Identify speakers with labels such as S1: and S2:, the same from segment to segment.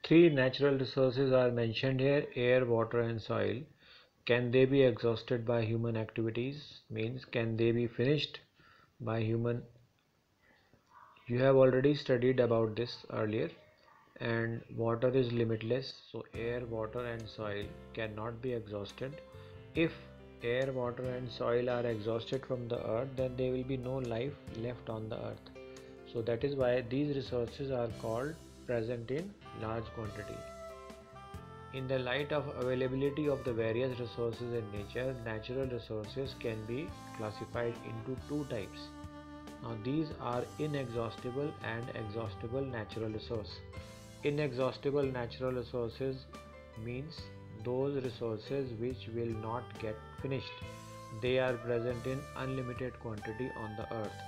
S1: Three natural resources are mentioned here: air, water and soil. Can they be exhausted by human activities? Means, can they be finished by human? You have already studied about this earlier. And water is limitless, so air, water and soil cannot be exhausted. If air, water and soil are exhausted from the earth, then there will be no life left on the earth. So that is why these resources are called present in large quantity. In the light of availability of the various resources in nature, natural resources can be classified into two types. Now these are inexhaustible and exhaustible natural resources. Inexhaustible natural resources means those resources which will not get finished. They are present in unlimited quantity on the earth.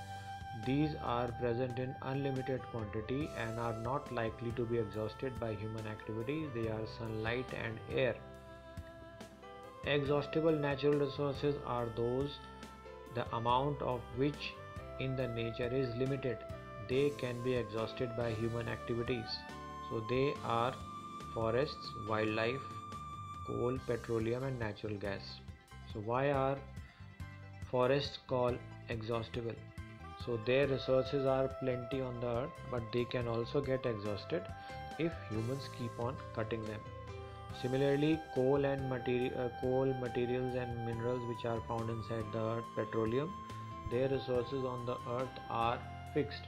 S1: These are present in unlimited quantity and are not likely to be exhausted by human activities. They are sunlight and air. Exhaustible natural resources are those the amount of which in the nature is limited. They can be exhausted by human activities. So they are forests, wildlife, coal, petroleum and natural gas. So why are forests called exhaustible? So their resources are plenty on the earth, but they can also get exhausted if humans keep on cutting them. Similarly, coal materials and minerals which are found inside the earth, petroleum, their resources on the earth are fixed.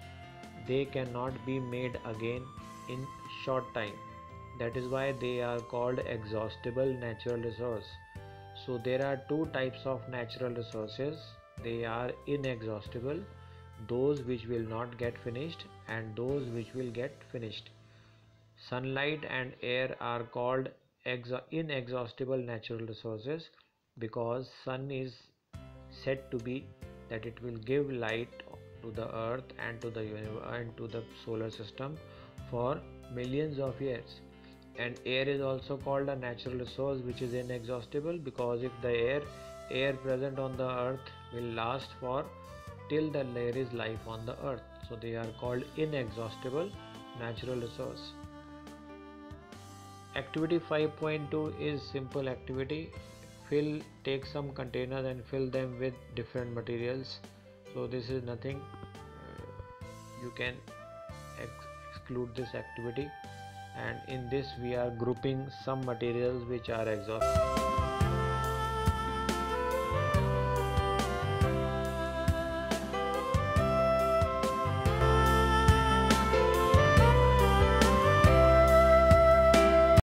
S1: They cannot be made again in short time. That is why they are called exhaustible natural resource. So there are two types of natural resources. They are inexhaustible, those which will not get finished, and those which will get finished. Sunlight and air are called inexhaustible natural resources because sun is said to be that it will give light to the earth and to the universe and to the solar system for millions of years. And air is also called a natural resource which is inexhaustible because if the air present on the earth will last for till there is life on the earth, so they are called inexhaustible natural resource. Activity 5.2 is simple activity. Take some containers and fill them with different materials. So this is nothing, you can exclude this activity, and in this we are grouping some materials which are exhausted.